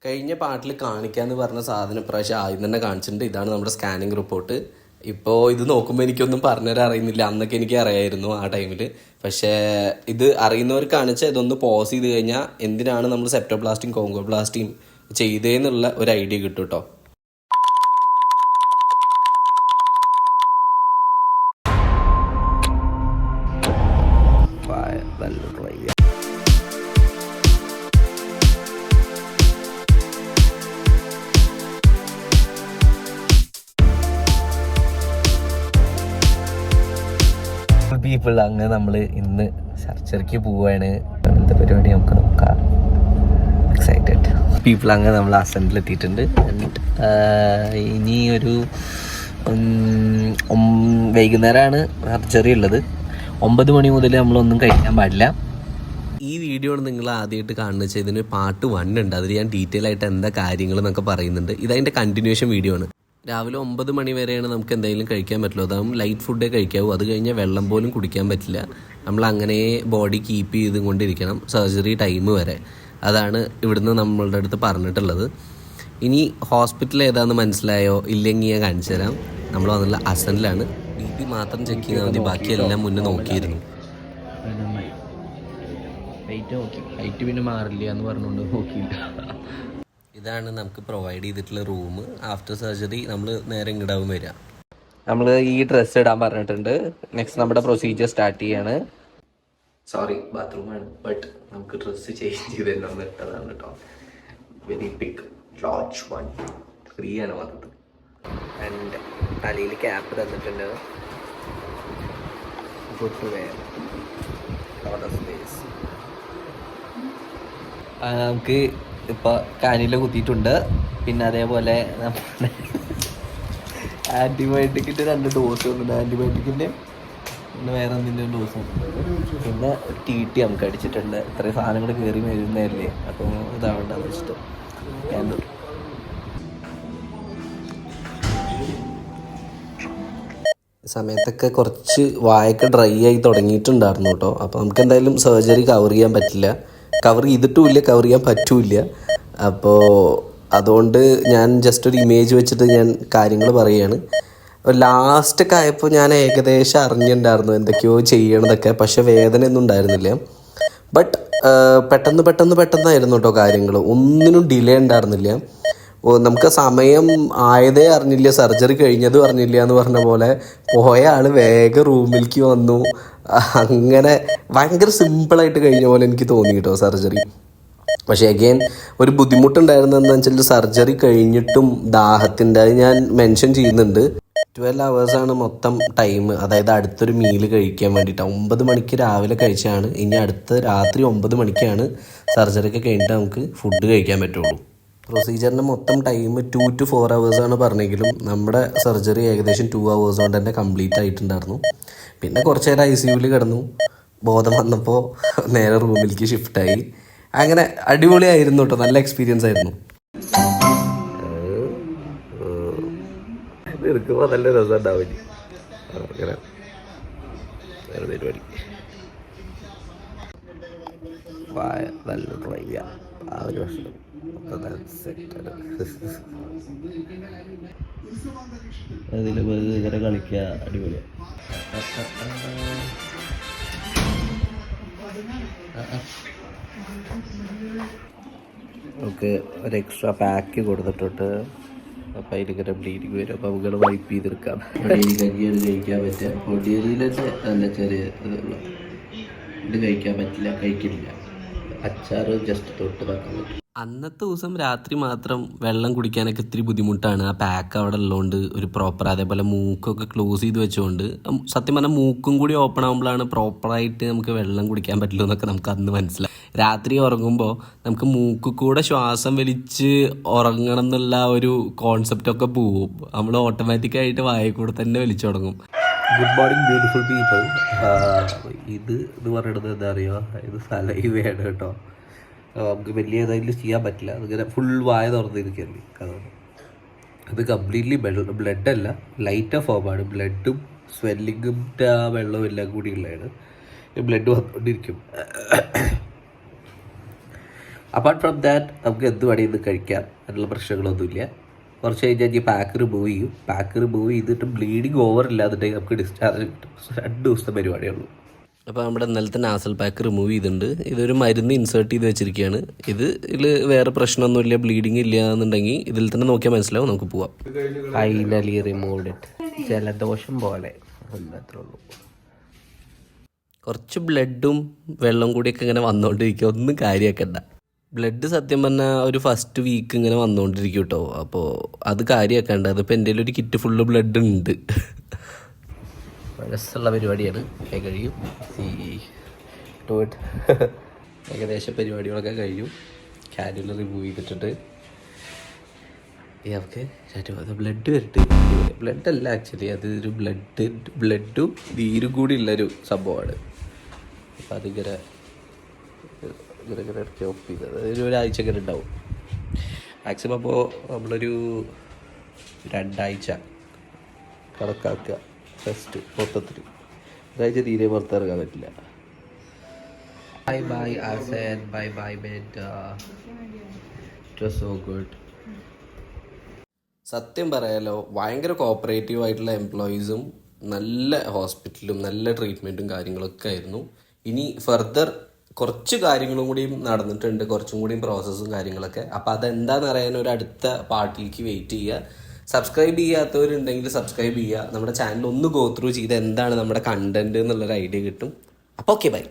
കഴിഞ്ഞ പാട്ടിൽ കാണിക്കാമെന്ന് പറഞ്ഞ സാധനം ഇപ്രാവശ്യം ആദ്യം തന്നെ കാണിച്ചിട്ടുണ്ട്. ഇതാണ് നമ്മുടെ സ്കാനിങ് റിപ്പോർട്ട്. ഇപ്പോൾ ഇത് നോക്കുമ്പോൾ എനിക്കൊന്നും പറഞ്ഞുതരാൻ അറിയുന്നില്ല. അന്നൊക്കെ എനിക്ക് അറിയായിരുന്നു ആ ടൈമിൽ. പക്ഷേ ഇത് അറിയുന്നവർ കാണിച്ചാൽ ഇതൊന്ന് പോസ് ചെയ്ത് കഴിഞ്ഞാൽ എന്തിനാണ് നമ്മൾ സെപ്റ്റോപ്ലാസ്റ്റിയും കോങ്കോപ്ലാസ്റ്റിയും ചെയ്തതെന്നുള്ള ഒരു ഐഡിയ കിട്ടും കേട്ടോ. പീപ്പിൾ അങ്ങ് നമ്മൾ ഇന്ന് സർജറിക്ക് പോവുകയാണ്. അങ്ങനത്തെ പരിപാടി നമുക്ക് നോക്കാം. എക്സൈറ്റഡ് പീപ്പിൾ അങ്ങ് നമ്മൾ അസൻറ്റിലെത്തിയിട്ടുണ്ട്. ഇനി ഒരു വൈകുന്നേരമാണ് സർജറി ഉള്ളത്. 9 മണി മുതൽ നമ്മളൊന്നും കഴിക്കാൻ പാടില്ല. ഈ വീഡിയോ നിങ്ങൾ ആദ്യമായിട്ട് കാണുന്ന വെച്ചാൽ ഇതിന് പാർട്ട് 1 ഉണ്ട്. അതിൽ ഞാൻ ഡീറ്റെയിൽ ആയിട്ട് എന്താ കാര്യങ്ങൾ എന്നൊക്കെ പറയുന്നുണ്ട്. ഇതതിൻ്റെ കണ്ടിന്യൂഷൻ വീഡിയോ ആണ്. രാവിലെ 9 മണി വരെയാണ് നമുക്ക് എന്തെങ്കിലും കഴിക്കാൻ പറ്റുള്ളൂ. അതാകും ലൈറ്റ് ഫുഡേ കഴിക്കാവൂ. അത് കഴിഞ്ഞാൽ വെള്ളം പോലും കുടിക്കാൻ പറ്റില്ല. നമ്മൾ അങ്ങനെ ബോഡി കീപ്പ് ചെയ്തുകൊണ്ടിരിക്കണം സർജറി ടൈം വരെ. അതാണ് ഇവിടുന്ന് നമ്മളുടെ അടുത്ത് പറഞ്ഞിട്ടുള്ളത്. ഇനി ഹോസ്പിറ്റൽ ഏതാണെന്ന് മനസ്സിലായോ ഇല്ലെങ്കിൽ ഞാൻ കാണിച്ചു തരാം. നമ്മൾ വന്നുള്ള അസനിലാണ്. BP മാത്രം ചെക്ക് ചെയ്താൽ മതി, ബാക്കിയെല്ലാം മുന്നേ നോക്കിയിരുന്നു. ഹൈറ്റ് പിന്നെ മാറില്ല എന്ന് പറഞ്ഞുകൊണ്ട് നോക്കിയില്ല. ഇതാണ് നമുക്ക് പ്രൊവൈഡ് ചെയ്തിട്ടുള്ള റൂം. ആഫ്റ്റർ സർജറി നമ്മൾ നേരെ ഇങ്ങോട്ടാവും വരിക. നമ്മൾ ഈ ഡ്രസ്സ് ഇടാൻ പറഞ്ഞിട്ടുണ്ട്. നെക്സ്റ്റ് നമ്മുടെ പ്രൊസീജിയർ സ്റ്റാർട്ട് ചെയ്യാണ്. സോറി ബാത്റൂമാണ്, ബട്ട് നമുക്ക് ഡ്രസ്സ് ചേഞ്ച് ചെയ്തല്ലോ ഇട്ടതാണ് കേട്ടോ. വെരി ബിഗ് ലോഡ്ജ് 1 ഫ്രീ ആണ് വന്നത്. ആൻഡ് തലയിൽ ക്യാപ്പ് തന്നിട്ടുണ്ട്. Good to wear. നമുക്ക് ഇപ്പോൾ കാനില കുത്തിയിട്ടുണ്ട്. പിന്നെ അതേപോലെ നമ്മുടെ ആൻറ്റിബയോട്ടിക്കിൻ്റെ 2 ഡോസ് വന്നിട്ടുണ്ട്. ആൻറ്റിബയോട്ടിക്കിൻ്റെ പിന്നെ വേറെ എന്തിൻ്റെ ഡോസ് പിന്നെ TT നമുക്ക് അടിച്ചിട്ടുണ്ട്. ഇത്രയും സാധനങ്ങൾ കയറി വരുന്നതല്ലേ, അപ്പോൾ ഇതാവേണ്ടത് ഇഷ്ടം. ക്യാൻഡർ സമയത്തൊക്കെ കുറച്ച് വായൊക്കെ ഡ്രൈ ആയി തുടങ്ങിയിട്ടുണ്ടായിരുന്നു കേട്ടോ. അപ്പോൾ നമുക്ക് എന്തായാലും സർജറി കവർ ചെയ്യാൻ പറ്റില്ല. കവർ ചെയ്തിട്ടുമില്ല, കവർ ചെയ്യാൻ പറ്റൂല. അപ്പോൾ അതുകൊണ്ട് ഞാൻ ജസ്റ്റ് ഒരു ഇമേജ് വെച്ചിട്ട് ഞാൻ കാര്യങ്ങൾ പറയുകയാണ്. ലാസ്റ്റൊക്കെ ആയപ്പോൾ ഞാൻ ഏകദേശം അറിഞ്ഞിട്ടുണ്ടായിരുന്നു എന്തൊക്കെയോ ചെയ്യണതൊക്കെ. പക്ഷെ വേദനയൊന്നും ഉണ്ടായിരുന്നില്ല. ബട്ട് പെട്ടെന്നായിരുന്നു കേട്ടോ കാര്യങ്ങൾ. ഒന്നിനും ഡിലേ ഉണ്ടായിരുന്നില്ല. നമുക്ക് സമയം ആയതേ അറിഞ്ഞില്ല, സർജറി കഴിഞ്ഞതും അറിഞ്ഞില്ല എന്ന് പറഞ്ഞ പോലെ പോയ ആൾ വേഗം റൂമിലേക്ക് വന്നു. അങ്ങനെ ഭയങ്കര സിമ്പിളായിട്ട് കഴിഞ്ഞ പോലെ എനിക്ക് തോന്നി കേട്ടോ സർജറി. പക്ഷേ അഗെയിൻ ഒരു ബുദ്ധിമുട്ടുണ്ടായിരുന്നതെന്ന് വെച്ചാൽ സർജറി കഴിഞ്ഞിട്ടും ദാഹത്തിൻ്റെ, അത് ഞാൻ മെൻഷൻ ചെയ്യുന്നുണ്ട്. 12 hours മൊത്തം ടൈം. അതായത് അടുത്തൊരു മീല് കഴിക്കാൻ വേണ്ടിയിട്ടാണ്. 9 മണിക്ക് രാവിലെ കഴിച്ചാണ്. ഇനി അടുത്ത രാത്രി 9 മണിക്കാണ് സർജറിയൊക്കെ കഴിഞ്ഞിട്ട് നമുക്ക് ഫുഡ് കഴിക്കാൻ പറ്റുള്ളൂ. പ്രൊസീജിയറിൻ്റെ മൊത്തം ടൈം 2 to 4 hours പറഞ്ഞെങ്കിലും നമ്മുടെ സർജറി ഏകദേശം 2 hours കൊണ്ട് തന്നെ കംപ്ലീറ്റ് ആയിട്ടുണ്ടായിരുന്നു. പിന്നെ കുറച്ച് നേരം ICUവിൽ കിടന്നു. ബോധം വന്നപ്പോൾ നേരെ റൂമിലേക്ക് ഷിഫ്റ്റായി. അങ്ങനെ അടിപൊളിയായിരുന്നു കേട്ടോ. നല്ല എക്സ്പീരിയൻസ് ആയിരുന്നു. എടുക്കുമ്പോൾ നല്ല രസം ഉണ്ടാവില്ല. അങ്ങനെ വേറെ പരിപാടി നല്ല ട്രൈ ചെയ്യാം. ആ ഒരു വർഷം അതിൽ ഇങ്ങനെ കളിക്കുക അടിപൊളിയാണ്. നമുക്ക് ഒരു എക്സ്ട്രാ പാക്ക് കൊടുത്തിട്ടുണ്ട്. അപ്പം അതിലിങ്ങനെ ബ്ലീഡിങ് വരും. അപ്പം നമുക്ക് വൈപ്പ് ചെയ്തെടുക്കാം. കഞ്ഞിയാണ് കഴിക്കാൻ പറ്റുക. പൊടിയരിയിലൊക്കെ നല്ല ചെറിയ ഇതുള്ള ഇത് കഴിക്കാൻ പറ്റില്ല, കഴിക്കില്ല. അച്ചാറ് ജസ്റ്റ് തൊട്ട് വെക്കാൻ പറ്റും. അന്നത്തെ ദിവസം രാത്രി മാത്രം വെള്ളം കുടിക്കാനൊക്കെ ഇത്തിരി ബുദ്ധിമുട്ടാണ്. ആ പാക്ക് അവിടെ ഉള്ളതുകൊണ്ട് ഒരു പ്രോപ്പർ, അതേപോലെ മൂക്കൊക്കെ ക്ലോസ് ചെയ്ത് വെച്ചുകൊണ്ട് സത്യം പറഞ്ഞാൽ മൂക്കും കൂടി ഓപ്പൺ ആകുമ്പോഴാണ് പ്രോപ്പറായിട്ട് നമുക്ക് വെള്ളം കുടിക്കാൻ പറ്റുള്ളൂ എന്നൊക്കെ നമുക്ക് അന്ന് മനസ്സിലായി. രാത്രി ഉറങ്ങുമ്പോൾ നമുക്ക് മൂക്കിൽ കൂടെ ശ്വാസം വലിച്ച് ഉറങ്ങണം എന്നുള്ള ഒരു കോൺസെപ്റ്റൊക്കെ പോവും. നമ്മൾ ഓട്ടോമാറ്റിക്കായിട്ട് വായിൽ കൂടെ തന്നെ വലിച്ചു തുടങ്ങും. Good morning beautiful people. ഇത് പറയുന്നത് എന്താ അറിയുക, ഇത് സലൈവയാണ് കേട്ടോ. നമുക്ക് വലിയ ഏതായാലും ചെയ്യാൻ പറ്റില്ല. അതിങ്ങനെ ഫുൾ വായ തുറന്നിരിക്കുകയല്ലേ. അതാണ് അത് കംപ്ലീറ്റ്ലി ബ്ലഡല്ല, ലൈറ്റ് ഫോമാണ്. ബ്ലഡും സ്വെല്ലിങ്ങും ആ വെള്ളവും എല്ലാം കൂടി ഉള്ളതാണ്. ബ്ലഡ് വന്നുകൊണ്ടിരിക്കും. അപ്പാർട്ട് ഫ്രം ദാറ്റ് നമുക്ക് എന്ത് വേണമെങ്കിൽ ഇത് കഴിക്കാം, അതിനുള്ള പ്രശ്നങ്ങളൊന്നുമില്ല. കുറച്ച് കഴിഞ്ഞാൽ ഈ പാക്ക് റിമൂവ് ചെയ്യും. പാക്ക് റിമൂവ് ചെയ്തിട്ട് ബ്ലീഡിങ് ഓവർ ഇല്ലാന്നുണ്ടെങ്കിൽ നമുക്ക് ഡിസ്ചാർജ് കിട്ടും. 2 ദിവസത്തെ പരിപാടിയുള്ളൂ. അപ്പോൾ നമ്മുടെ ഇന്നലത്തെ നാസൽ പാക്ക് റിമൂവ് ചെയ്തിട്ടുണ്ട്. ഇതൊരു മരുന്ന് ഇൻസേർട്ട് ചെയ്ത് വെച്ചിരിക്കുകയാണ്. ഇതിൽ വേറെ പ്രശ്നമൊന്നുമില്ല, ബ്ലീഡിങ് ഇല്ല എന്നുണ്ടെങ്കിൽ ഇതിൽ തന്നെ നോക്കിയാൽ മനസ്സിലാവും. നമുക്ക് പോവാം. Finally removed it. ജലദോഷം പോലെ അത്രേ ഉള്ളൂ. കുറച്ച് ബ്ലഡും വെള്ളം കൂടിയൊക്കെ ഇങ്ങനെ വന്നുകൊണ്ടിരിക്കുക. ഒന്നും കാര്യമാക്കണ്ട. ബ്ലഡ് സത്യം പറഞ്ഞാൽ ഒരു ഫസ്റ്റ് വീക്ക് ഇങ്ങനെ വന്നുകൊണ്ടിരിക്കും കേട്ടോ. അപ്പോൾ അത് കാര്യമാക്കണ്ട. അതിപ്പോൾ എൻ്റെ ഒരു കിറ്റ് ഫുള്ള് ബ്ലഡ് ഉണ്ട്. രസമുള്ള പരിപാടിയാണ്. കഴിയും ഏകദേശം പരിപാടികളൊക്കെ കഴിയും. കാനുല റിമൂവ് ചെയ്തിട്ടുണ്ട്. നമുക്ക് ബ്ലഡ് വരട്ട്. ബ്ലഡ് അല്ല ആക്ച്വലി, അതൊരു ബ്ലഡും നീരും കൂടി ഉള്ളൊരു സംഭവമാണ്. അപ്പം അതിങ്ങനെ ഇടയ്ക്ക് ഓഫ് ചെയ്തത് ഒരാഴ്ച ഇങ്ങനെ ഉണ്ടാവും മാക്സിമം. അപ്പോൾ നമ്മളൊരു 2 ആഴ്ച കണക്കാക്കുക ഫസ്റ്റ് മൊത്തത്തിൽ. ഒരാഴ്ച തീരെ പുറത്തിറങ്ങാൻ പറ്റില്ല. ബൈ ബൈ ആസൻ, ബൈ ബൈ ബെറ്റ. It was so good. സത്യം പറയാലോ, ഭയങ്കര കോപ്പറേറ്റീവ് ആയിട്ടുള്ള എംപ്ലോയീസും നല്ല ഹോസ്പിറ്റലും നല്ല ട്രീറ്റ്മെൻറ്റും കാര്യങ്ങളൊക്കെ ആയിരുന്നു. ഇനി ഫർദർ കുറച്ച് കാര്യങ്ങളും കൂടിയും നടന്നിട്ടുണ്ട്, കുറച്ചും കൂടിയും പ്രോസസ്സും കാര്യങ്ങളൊക്കെ. അപ്പോൾ അതെന്താണെന്ന് അറിയാൻ ഒരു അടുത്ത പാർട്ടിലേക്ക് വെയിറ്റ് ചെയ്യുക. സബ്സ്ക്രൈബ് ചെയ്യാത്തവരുണ്ടെങ്കിൽ സബ്സ്ക്രൈബ് ചെയ്യുക. നമ്മുടെ ചാനൽ ഒന്ന് ഗോ ത്രൂ ചെയ്ത് എന്താണ് നമ്മുടെ കണ്ടന്റ് എന്നുള്ളൊരു ഐഡിയ കിട്ടും. അപ്പോൾ ഓക്കെ, ബൈ.